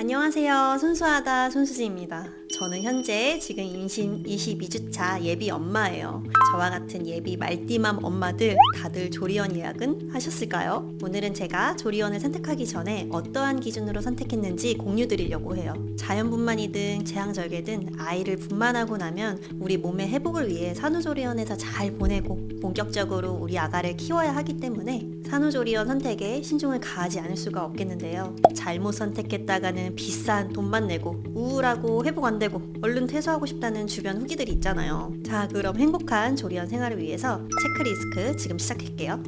안녕하세요. 순수하다 손수지입니다. 저는 현재 지금 임신 22주차 예비 엄마예요. 저와 같은 예비 말띠맘 엄마들 다들 조리원 예약은 하셨을까요? 오늘은 제가 조리원을 선택하기 전에 어떠한 기준으로 선택했는지 공유드리려고 해요. 자연분만이든 제왕절개든 아이를 분만하고 나면 우리 몸의 회복을 위해 산후조리원에서 잘 보내고 본격적으로 우리 아가를 키워야 하기 때문에 산후조리원 선택에 신중을 가하지 않을 수가 없겠는데요. 잘못 선택했다가는 비싼 돈만 내고 우울하고 회복 안 되고 얼른 퇴소하고 싶다는 주변 후기들이 있잖아요. 자, 그럼 행복한 조리원 생활을 위해서 체크리스트 지금 시작할게요.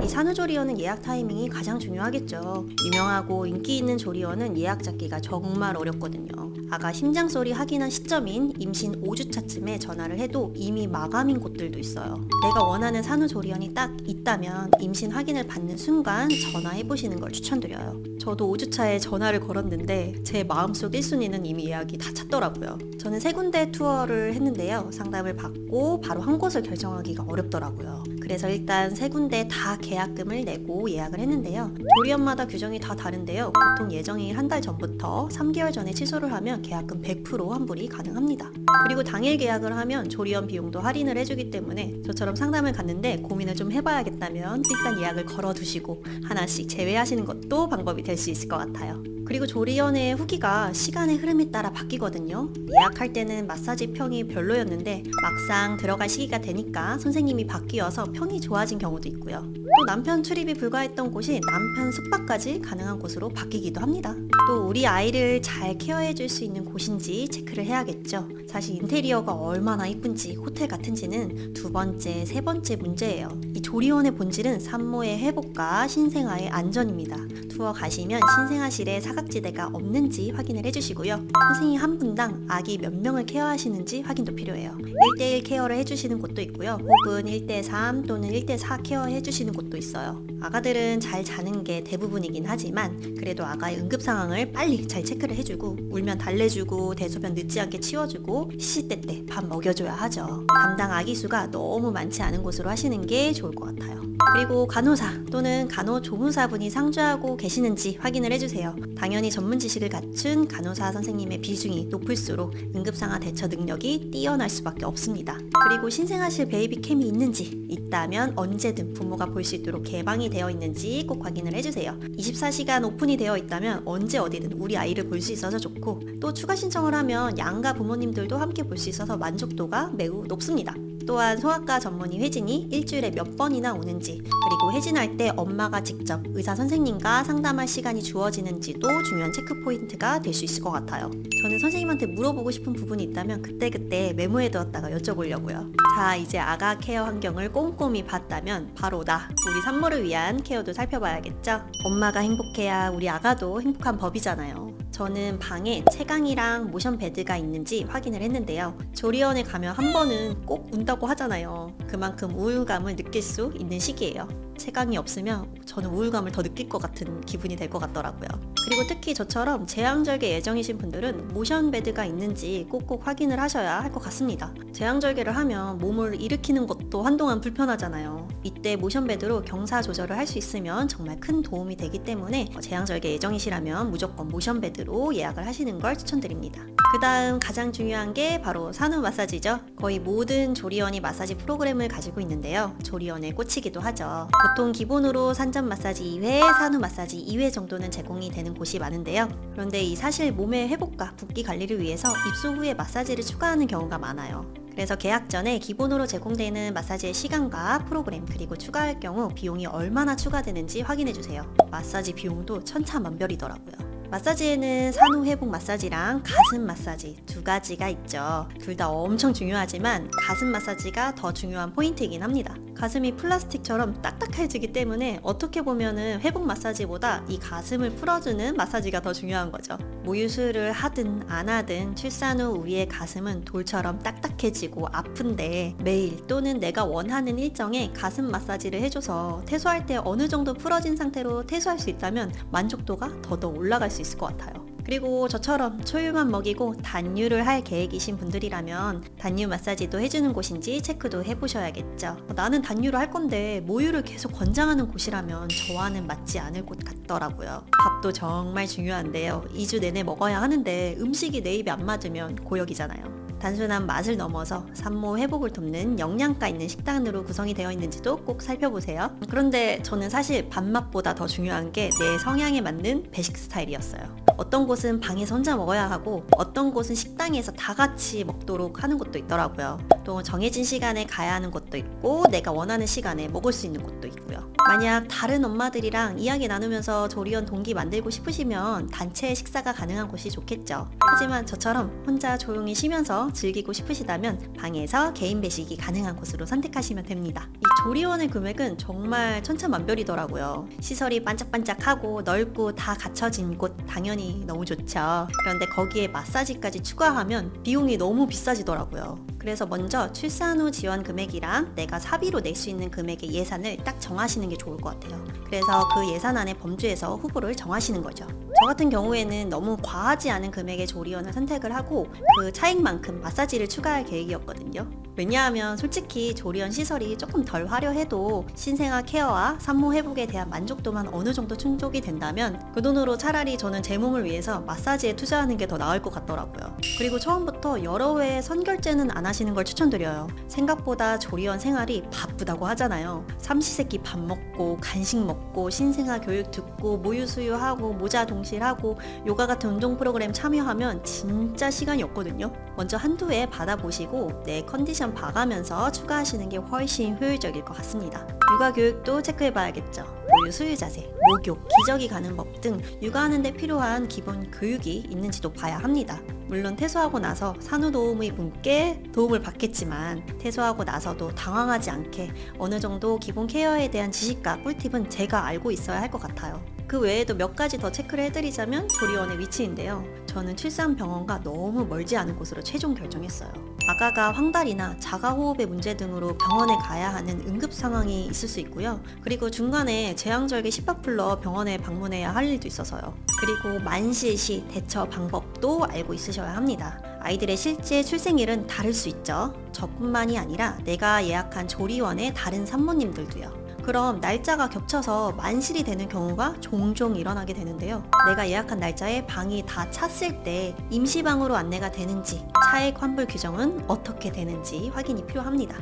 이 산후조리원은 예약 타이밍이 가장 중요하겠죠. 유명하고 인기 있는 조리원은 예약 잡기가 정말 어렵거든요. 아가 심장소리 확인한 시점인 임신 5주차쯤에 전화를 해도 이미 마감인 곳들도 있어요. 내가 원하는 산후조리원이 딱 있다면 임신 확인을 받는 순간 전화해보시는 걸 추천드려요. 저도 5주차에 전화를 걸었는데 제 마음속 1순위는 이미 예약이 다 찼더라고요. 저는 3군데 투어를 했는데요. 상담을 받고 바로 한 곳을 결정하기가 어렵더라고요. 그래서 일단 3군데 다 계약금을 내고 예약을 했는데요. 조리원마다 규정이 다 다른데요. 보통 예정일 한 달 전부터 3개월 전에 취소를 하면 계약금 100% 환불이 가능합니다. 그리고 당일 계약을 하면 조리원 비용도 할인을 해주기 때문에 저처럼 상담을 갔는데 고민을 좀 해봐야겠다면 일단 예약을 걸어두시고 하나씩 제외하시는 것도 방법이 될 수 있을 것 같아요. 그리고 조리원의 후기가 시간의 흐름에 따라 바뀌거든요. 예약할 때는 마사지 평이 별로였는데 막상 들어갈 시기가 되니까 선생님이 바뀌어서 평이 좋아진 경우도 있고요. 또 남편 출입이 불가했던 곳이 남편 숙박까지 가능한 곳으로 바뀌기도 합니다. 또 우리 아이를 잘 케어해 줄 수 있는 곳인지 체크를 해야겠죠. 사실 인테리어가 얼마나 이쁜지 호텔 같은지는 두 번째, 세 번째 문제예요. 이 조리원의 본질은 산모의 회복과 신생아의 안전입니다. 투어 가시면 신생아실에 사각지대가 없는지 확인을 해주시고요. 선생님 한 분당 아기 몇 명을 케어하시는지 확인도 필요해요. 1대1 케어를 해주시는 곳도 있고요. 혹은 1대3 또는 1대4 케어해주시는 곳도 있어요. 아가들은 잘 자는 게 대부분이긴 하지만 그래도 아가의 응급 상황을 빨리 잘 체크를 해주고 울면 달래주고 대소변 늦지 않게 치워주고 시시때때 밥 먹여줘야 하죠. 담당 아기 수가 너무 많지 않은 곳으로 하시는 게 좋을 것 같아요. 그리고 간호사 또는 간호조무사분이 상주하고 계시는지 확인을 해주세요. 당연히 전문 지식을 갖춘 간호사 선생님의 비중이 높을수록 응급상황 대처 능력이 뛰어날 수밖에 없습니다. 그리고 신생아실 베이비 캠이 있는지 있다면 언제든 부모가 볼 수 있도록 개방이 되어 있는지 꼭 확인을 해주세요. 24시간 오픈이 되어 있다면 언제 어디든 우리 아이를 볼 수 있어서 좋고 또 추가 신청을 하면 양가 부모님들도 함께 볼 수 있어서 만족도가 매우 높습니다. 또한 소아과 전문의 회진이 일주일에 몇 번이나 오는지 그리고 회진할 때 엄마가 직접 의사 선생님과 상담할 시간이 주어지는지도 중요한 체크 포인트가 될 수 있을 것 같아요. 저는 선생님한테 물어보고 싶은 부분이 있다면 그때그때 메모해두었다가 여쭤보려고요. 자, 이제 아가 케어 환경을 꼼꼼히 봤다면 바로 우리 산모를 위한 케어도 살펴봐야겠죠? 엄마가 행복해야 우리 아가도 행복한 법이잖아요. 저는 방에 채광이랑 모션 베드가 있는지 확인을 했는데요. 조리원에 가면 한 번은 꼭 운다고 하잖아요. 그만큼 우울감을 느낄 수 있는 시기예요. 채광이 없으면 저는 우울감을 더 느낄 것 같은 기분이 될 것 같더라고요. 그리고 특히 저처럼 제왕절개 예정이신 분들은 모션 베드가 있는지 꼭꼭 확인을 하셔야 할 것 같습니다. 제왕절개를 하면 몸을 일으키는 것도 한동안 불편하잖아요. 이때 모션 베드로 경사 조절을 할 수 있으면 정말 큰 도움이 되기 때문에 제왕절개 예정이시라면 무조건 모션 베드로 예약을 하시는 걸 추천드립니다. 그 다음 가장 중요한 게 바로 산후 마사지죠. 거의 모든 조리원이 마사지 프로그램을 가지고 있는데요. 조리원의 꽃이기도 하죠. 보통 기본으로 산전 마사지 2회, 산후 마사지 2회 정도는 제공이 되는 곳이 많은데요. 그런데 이 사실 몸의 회복과 붓기 관리를 위해서 입수 후에 마사지를 추가하는 경우가 많아요. 그래서 계약 전에 기본으로 제공되는 마사지의 시간과 프로그램 그리고 추가할 경우 비용이 얼마나 추가되는지 확인해주세요. 마사지 비용도 천차만별이더라고요. 마사지에는 산후 회복 마사지랑 가슴 마사지 두 가지가 있죠. 둘 다 엄청 중요하지만 가슴 마사지가 더 중요한 포인트이긴 합니다. 가슴이 플라스틱처럼 딱딱해지기 때문에 어떻게 보면은 회복 마사지보다 이 가슴을 풀어주는 마사지가 더 중요한 거죠. 모유수유를 하든 안 하든 출산 후 우리의 가슴은 돌처럼 딱딱해지고 아픈데 매일 또는 내가 원하는 일정에 가슴 마사지를 해줘서 퇴소할 때 어느 정도 풀어진 상태로 퇴소할 수 있다면 만족도가 더더 올라갈 수 있을 것 같아요. 그리고 저처럼 초유만 먹이고 단유를 할 계획이신 분들이라면 단유 마사지도 해주는 곳인지 체크도 해보셔야겠죠. 나는 단유를 할 건데 모유를 계속 권장하는 곳이라면 저와는 맞지 않을 것 같더라고요. 밥도 정말 중요한데요. 2주 내내 먹어야 하는데 음식이 내 입에 안 맞으면 고역이잖아요. 단순한 맛을 넘어서 산모 회복을 돕는 영양가 있는 식단으로 구성이 되어 있는지도 꼭 살펴보세요. 그런데 저는 사실 밥맛보다 더 중요한 게 내 성향에 맞는 배식 스타일이었어요. 어떤 곳은 방에서 혼자 먹어야 하고 어떤 곳은 식당에서 다 같이 먹도록 하는 곳도 있더라고요. 또 정해진 시간에 가야 하는 곳도 있고 내가 원하는 시간에 먹을 수 있는 곳도 있고요. 만약 다른 엄마들이랑 이야기 나누면서 조리원 동기 만들고 싶으시면 단체 식사가 가능한 곳이 좋겠죠. 하지만 저처럼 혼자 조용히 쉬면서 즐기고 싶으시다면 방에서 개인 배식이 가능한 곳으로 선택하시면 됩니다. 이 조리원의 금액은 정말 천차만별이더라고요. 시설이 반짝반짝하고 넓고 다 갖춰진 곳 당연히 너무 좋죠. 그런데 거기에 마사지까지 추가하면 비용이 너무 비싸지더라고요. 그래서 먼저 출산 후 지원 금액이랑 내가 사비로 낼 수 있는 금액의 예산을 딱 정하시는 게 좋을 것 같아요. 그래서 그 예산 안에 범주에서 후보를 정하시는 거죠. 저 같은 경우에는 너무 과하지 않은 금액의 조리원을 선택을 하고 그 차익만큼 마사지를 추가할 계획이었거든요. 왜냐하면 솔직히 조리원 시설이 조금 덜 화려해도 신생아 케어와 산모 회복에 대한 만족도만 어느 정도 충족이 된다면 그 돈으로 차라리 저는 제 몸을 위해서 마사지에 투자하는 게 더 나을 것 같더라고요. 그리고 처음부터 여러 회 선결제는 안 하시는 걸 추천드려요. 생각보다 조리원 생활이 바쁘다고 하잖아요. 삼시세끼 밥 먹고 간식 먹고 신생아 교육 듣고 모유 수유하고 모자 동실하고 요가 같은 운동 프로그램 참여하면 진짜 시간이 없거든요. 먼저 한두 회 받아보시고 내 컨디션 봐가면서 추가하시는 게 훨씬 효율적일 것 같습니다. 육아 교육도 체크해봐야겠죠. 모유 수유 자세, 목욕, 기저귀 가는 법 등 육아하는데 필요한 기본 교육이 있는지도 봐야 합니다. 물론 퇴소하고 나서 산후도우미 분께 도움을 받겠지만 퇴소하고 나서도 당황하지 않게 어느 정도 기본 케어에 대한 지식과 꿀팁은 제가 알고 있어야 할 것 같아요. 그 외에도 몇 가지 더 체크를 해드리자면 조리원의 위치인데요. 저는 출산병원과 너무 멀지 않은 곳으로 최종 결정했어요. 아가가 황달이나 자가호흡의 문제 등으로 병원에 가야 하는 응급 상황이 있을 수 있고요. 그리고 중간에 제왕절개 심박불러 병원에 방문해야 할 일도 있어서요. 그리고 만실 시 대처 방법도 알고 있으셔야 합니다. 아이들의 실제 출생일은 다를 수 있죠. 저뿐만이 아니라 내가 예약한 조리원의 다른 산모님들도요. 그럼 날짜가 겹쳐서 만실이 되는 경우가 종종 일어나게 되는데요. 내가 예약한 날짜에 방이 다 찼을 때 임시방으로 안내가 되는지, 차액 환불 규정은 어떻게 되는지 확인이 필요합니다.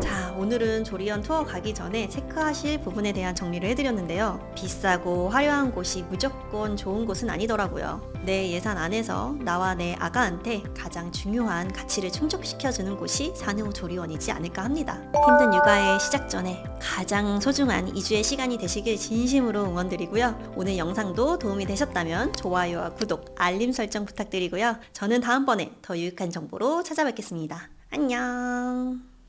자, 오늘은 조리원 투어 가기 전에 체크하실 부분에 대한 정리를 해드렸는데요. 비싸고 화려한 곳이 무조건 좋은 곳은 아니더라고요. 내 예산 안에서 나와 내 아가한테 가장 중요한 가치를 충족시켜주는 곳이 산후 조리원이지 않을까 합니다. 힘든 육아의 시작 전에 가장 소중한 2주의 시간이 되시길 진심으로 응원드리고요. 오늘 영상도 도움이 되셨다면 좋아요와 구독, 알림 설정 부탁드리고요. 저는 다음번에 더 유익한 정보로 찾아뵙겠습니다. 안녕.